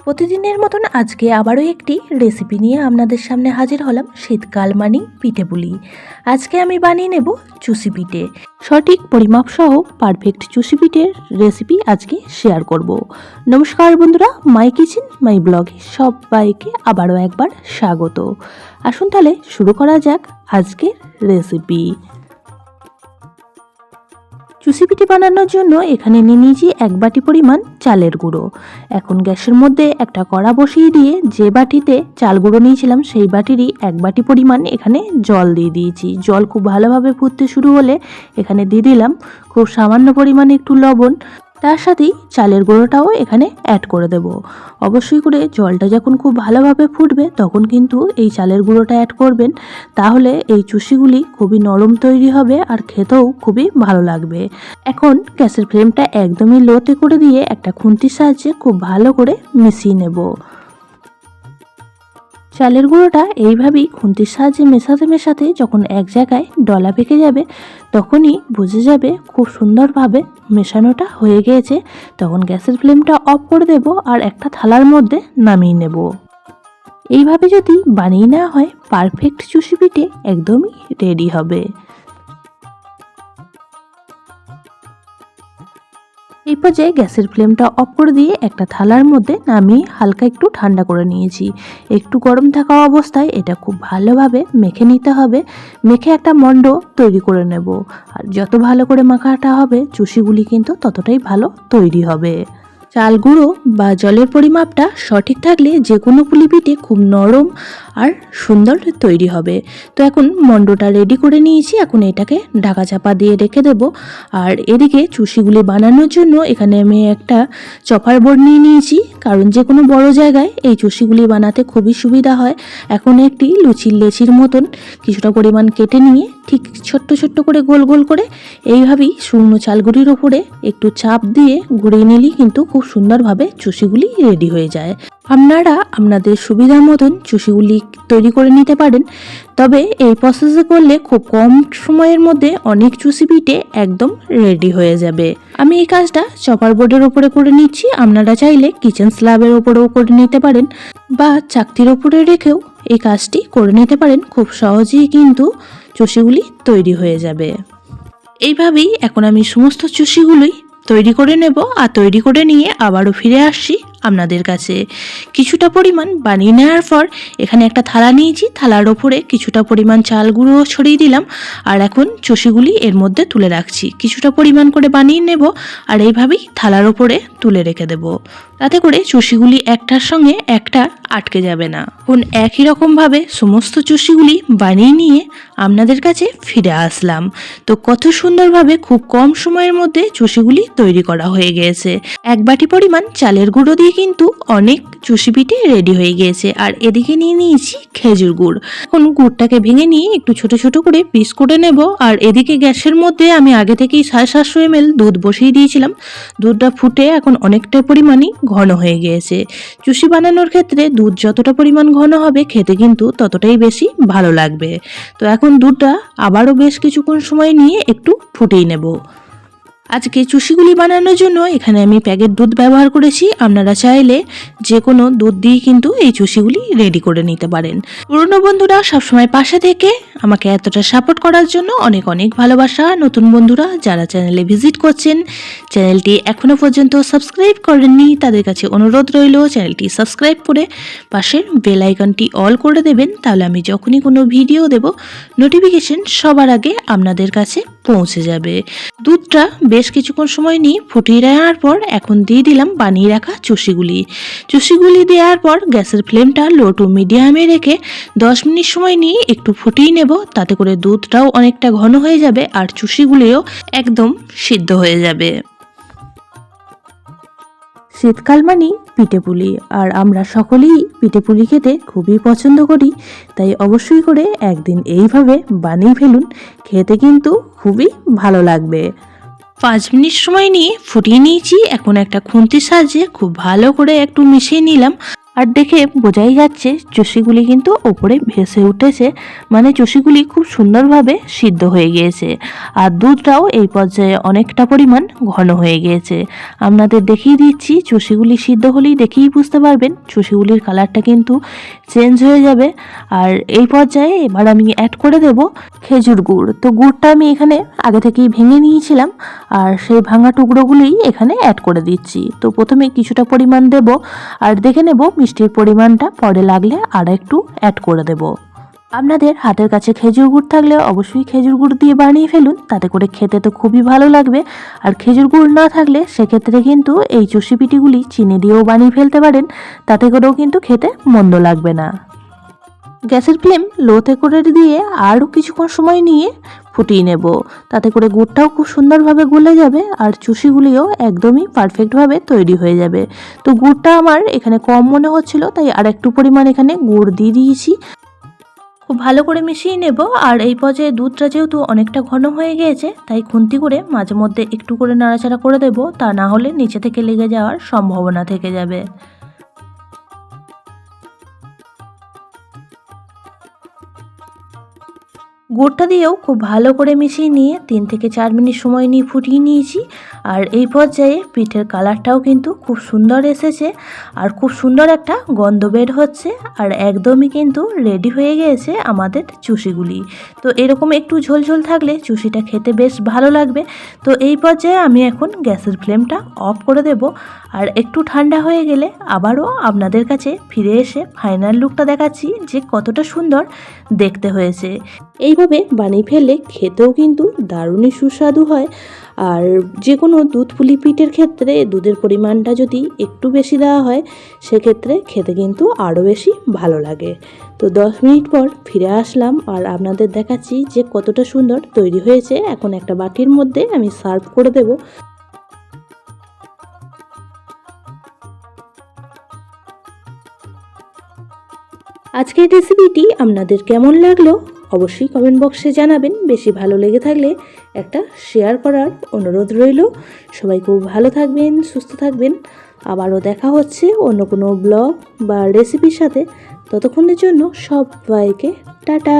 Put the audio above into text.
প্রতিদিনের মতন আজকে আবারও একটি রেসিপি নিয়ে আপনাদের সামনে হাজির হলাম। শীতকাল মানি পিঠে পুলি। আজকে আমি বানিয়ে নেব চুষি পিঠে। সঠিক পরিমাপ সহ পারফেক্ট চুষি পিঠের রেসিপি আজকে শেয়ার করব। নমস্কার বন্ধুরা, মাই কিচেন মাই ব্লগে সবাইকে আবারও একবার স্বাগত। আসুন তাহলে শুরু করা যাক আজকের রেসিপি। চুষি পিঠে বানানোর জন্য এখানে নিয়ে নিয়েছি 1 বাটি পরিমাণ চালের গুঁড়ো। এখন গ্যাসের মধ্যে একটা কড়া বসিয়ে দিয়ে যে বাটিতে চাল গুঁড়ো নিয়েছিলাম সেই বাটিরই 1 বাটি পরিমাণ এখানে জল দিয়ে দিয়েছি। জল খুব ভালোভাবে ফুটতে শুরু হলে এখানে দিয়ে দিলাম খুব সামান্য পরিমাণে একটু লবণ। তার সাথেই চালের গুঁড়োটাও এখানে অ্যাড করে দেব। অবশ্যই করে জলটা যখন খুব ভালোভাবে ফুটবে তখন কিন্তু এই চালের গুঁড়োটা অ্যাড করবেন, তাহলে এই চুষিগুলি খুবই নরম তৈরি হবে আর খেতেও খুবই ভালো লাগবে। এখন গ্যাসের ফ্লেমটা একদমই লোতে করে দিয়ে একটা খুন্তির সাহায্যে খুব ভালো করে মিশিয়ে নেব। চালের গুঁড়োটা এইভাবেই খুন্তির সাহায্যে মেশাতে যখন এক জায়গায় ডলা পেকে যাবে তখনই বুঝে যাবে খুব সুন্দরভাবে মেশানোটা হয়ে গিয়েছে। তখন গ্যাসের ফ্লেমটা অফ করে দেব আর একটা থালার মধ্যে নামিয়ে নেব। এইভাবে যদি বানিয়ে নেওয়া হয় পারফেক্ট চুষি পিঠে একদমই রেডি হবে। এই পর্যায়ে গ্যাসের ফ্লেমটা অফ করে দিয়ে একটা থালার মধ্যে নামিয়ে হালকা একটু ঠান্ডা করে নিয়েছি। একটু গরম থাকা অবস্থায় এটা খুব ভালোভাবে মেখে নিতে হবে। মেখে একটা মণ্ড তৈরি করে নেব। আর যত ভালো করে মাখাটা হবে চুষিগুলি কিন্তু ততটাই ভালো তৈরি হবে। চাল গুঁড়ো বা জলের পরিমাপটা সঠিক থাকলে যে কোনো পুলি পিঠে খুব নরম আর সুন্দর তৈরি হবে। তো এখন মণ্ডটা রেডি করে নিয়েছি, এখন এটাকে ঢাকা চাপা দিয়ে রেখে দেব। আর এদিকে চুষিগুলি বানানোর জন্য এখানে আমি একটা চপার বোর্ড নিয়ে নিয়েছি, কারণ যে কোনো বড় জায়গায় এই চুষিগুলি বানাতে খুবই সুবিধা হয়। এখন একটি লুচির লেচির মতন কিছুটা পরিমাণ কেটে নিয়ে ঠিক ছোট্ট ছোট্ট করে গোল গোল করে এইভাবেই শুকনো চালগুলির ওপরে একটু চাপ দিয়ে ঘুরিয়ে নিলেই কিন্তু খুব সুন্দরভাবে চুষিগুলি রেডি হয়ে যায়। আপনারা আপনাদের সুবিধা মতন চুষিগুলি তৈরি করে নিতে পারেন, তবে এই প্রসেসে করলে খুব কম সময়ের মধ্যে অনেক চুষি পিঠে একদম রেডি হয়ে যাবে। আমি এই কাজটা চপার বোর্ডের ওপরে করে নিচ্ছি। আপনারা চাইলে কিচেন স্ল্যাবের ওপরেও করে নিতে পারেন বা চাকতির ওপরে রেখেও এই কাজটি করে নিতে পারেন। খুব সহজেই কিন্তু চুষিগুলি তৈরি হয়ে যাবে। এইভাবেই এখন আমি সমস্ত চুষিগুলোই তৈরি করে নেব। আর তৈরি করে নিয়ে আবারও ফিরে আসছি আপনাদের কাছে। কিছুটা পরিমাণ বানিয়ে নেওয়ার পর এখানে একটা থালা নিয়েছি, থালার ওপরে কিছুটা পরিমাণ চাল গুঁড়ো ছড়িয়ে দিলাম। আর এখন চুষিগুলি এর মধ্যে তুলে রাখছি। কিছুটা পরিমাণ করে বানিয়ে নেব আর এইভাবেই থালার ওপরে তুলে রেখে দেব, তাতে করে চুষিগুলি একটার সঙ্গে একটা আটকে যাবে না। এখন একই রকমভাবে সমস্ত চুষিগুলি বানিয়ে নিয়ে আপনাদের কাছে ফিরে আসলাম। তো কত সুন্দরভাবে খুব কম সময়ের মধ্যে চুষিগুলি তৈরি করা হয়ে গিয়েছে। 1 বাটি পরিমাণ চালের গুঁড়ো দিয়ে কিন্তু অনেক চুষি পিঠে রেডি হয়ে গিয়েছে। আর এদিকে নিয়ে নিয়েছি খেজুর গুড়। এখন গুড়টাকে ভেঙে নিয়ে একটু ছোট ছোট করে পিস করে নেব। আর এদিকে গ্যাসের মধ্যে আমি আগে থেকেই 750 ml দুধ বসিয়ে দিয়েছিলাম। দুধটা ফুটে এখন অনেকটা পরিমাণই ঘন হয়ে গিয়েছে। চুষি বানানোর ক্ষেত্রে দুধ যতটা পরিমাণ ঘন হবে খেতে কিন্তু ততটাই বেশি ভালো লাগবে। তো এখন দুধটা আবারও বেশ কিছুক্ষণ সময় নিয়ে একটু ফুটিয়ে নেব। আজকে চুষিগুলি বানানোর জন্য এখানে আমি প্যাকেট দুধ ব্যবহার করেছি। আপনারা চাইলে যে কোনো দুধ দিয়ে কিন্তু এই চুষিগুলি রেডি করে নিতে পারেন। পুরনো বন্ধুরা সবসময় পাশে থেকে আমাকে এতটা সাপোর্ট করার জন্য অনেক অনেক ভালোবাসা। নতুন বন্ধুরা যারা চ্যানেলে ভিজিট করছেন, চ্যানেলটি এখনও পর্যন্ত সাবস্ক্রাইব করেননি তাদের কাছে অনুরোধ রইল চ্যানেলটি সাবস্ক্রাইব করে পাশের বেল আইকনটি অল করে দেবেন, তাহলে আমি যখনই কোনো ভিডিও দেব নোটিফিকেশন সবার আগে আপনাদের কাছে পৌঁছে যাবে। দুধটা বেশ কিছুক্ষণ সময় নিয়ে ফুটিয়ে নেওয়ার পর এখন দিয়ে দিলাম বানিয়ে রাখা চুষিগুলি দেওয়ার পর গ্যাসের ফ্লেমটা লো টু মিডিয়ামে রেখে 10 মিনিট সময় নিয়ে একটু ফুটিয়ে নেব, তাতে করে দুধটাও অনেকটা ঘন হয়ে যাবে আর চুষিগুলিও একদম সিদ্ধ হয়ে যাবে। শীতকাল মানেই পিঠে পুলি, আর আমরা সকলেই পিঠে পুলি খেতে খুবই পছন্দ করি। তাই অবশ্যই করে একদিন এইভাবে বানিয়ে ফেলুন, খেতে কিন্তু খুবই ভালো লাগবে। 5 মিনিট সময় নিয়ে ফুটিয়ে নিয়েছি। এখন একটা খুন্তির সাহায্যে খুব ভালো করে একটু মিশিয়ে নিলাম। আর দেখে বোঝাই যাচ্ছে চষিগুলি কিন্তু ওপরে ভেসে উঠেছে, মানে চষিগুলি খুব সুন্দরভাবে সিদ্ধ হয়ে গিয়েছে। আর দুধটাও এই পর্যায়ে অনেকটা পরিমাণ ঘন হয়ে গিয়েছে। আপনাদের দেখিয়ে দিচ্ছি, চষিগুলি সিদ্ধ হলেই দেখেই বুঝতে পারবেন চষিগুলির কালারটা কিন্তু চেঞ্জ হয়ে যাবে। আর এই পর্যায়ে এবার আমি অ্যাড করে দেব খেজুর গুড়। তো গুড়টা আমি এখানে আগে থেকেই ভেঙে নিয়েছিলাম, আর সেই ভাঙা টুকরোগুলোই এখানে অ্যাড করে দিচ্ছি। তো প্রথমে কিছুটা পরিমাণ দেব, আর দেখে নেব মিষ্টির পরিমাণটা পরে লাগলে আর একটু অ্যাড করে দেব। আপনাদের হাতের কাছে খেজুর গুড় থাকলে অবশ্যই খেজুর গুড় দিয়ে বানিয়ে ফেলুন, তাতে করে খেতে তো খুবই ভালো লাগবে। আর খেজুর গুড় না থাকলে সেক্ষেত্রে কিন্তু এই চষি পিঠিগুলি চিনি দিয়েও বানিয়ে ফেলতে পারেন, তাতে করেও কিন্তু খেতে মন্দ লাগবে না। গ্যাসের ফ্লেম লোতে করে দিয়ে আরও কিছুক্ষণ সময় নিয়ে ফুটিয়ে নেব, তাতে করে গুড়টাও খুব সুন্দরভাবে গলে যাবে আর চুষিগুলিও একদমই পারফেক্টভাবে তৈরি হয়ে যাবে। তো গুড়টা আমার এখানে কম মনে হচ্ছিল, তাই আর একটু পরিমাণ এখানে গুড় দিয়ে দিয়েছি। খুব ভালো করে মিশিয়ে নেব। আর এই পর্যায়ে দুধটা যেহেতু অনেকটা ঘন হয়ে গিয়েছে, তাই খুন্তি করে মাঝে মধ্যে একটু করে নাড়াচাড়া করে দেব, তা না হলে নিচে থেকে লেগে যাওয়ার সম্ভাবনা থেকে যাবে। গুড়টা দিয়েও খুব ভালো করে মিশিয়ে নিয়ে 3 থেকে 4 মিনিট সময় নিয়ে ফুটিয়ে নিয়েছি। আর এই পর্যায়ে পিঠের কালারটাও কিন্তু খুব সুন্দর এসেছে, আর খুব সুন্দর একটা গন্ধ বের হচ্ছে, আর একদমই কিন্তু রেডি হয়ে গিয়েছে আমাদের চুষিগুলি। তো এরকম একটু ঝোলঝোল থাকলে চুষিটা খেতে বেশ ভালো লাগবে। তো এই পর্যায়ে আমি এখন গ্যাসের ফ্লেমটা অফ করে দেব, আর একটু ঠান্ডা হয়ে গেলে আবারও আপনাদের কাছে ফিরে এসে ফাইনাল লুকটা দেখাচ্ছি যে কতটা সুন্দর দেখতে হয়েছে। এইভাবে বানিয়ে ফেললে খেতেও কিন্তু দারুণই সুস্বাদু হয়। আর যে কোনো দুধ পুলি পিঠের ক্ষেত্রে দুধের পরিমাণটা যদি একটু বেশি দেওয়া হয়, সেক্ষেত্রে খেতে কিন্তু আরও বেশি ভালো লাগে। তো 10 মিনিট পর ফিরে আসলাম, আর আপনাদের দেখাচ্ছি যে কতটা সুন্দর তৈরি হয়েছে। এখন একটা বাটির মধ্যে আমি সার্ভ করে দেব। আজকের রেসিপিটি আপনাদের কেমন লাগলো অবশ্যই কমেন্ট বক্সে জানাবেন। বেশি ভালো লেগে থাকলে একটা শেয়ার করার অনুরোধ রইল। সবাই খুব ভালো থাকবেন, সুস্থ থাকবেন। আবারও দেখা হচ্ছে অন্য কোনো ব্লগ বা রেসিপির সাথে। ততক্ষণের জন্য সবাইকে টাটা।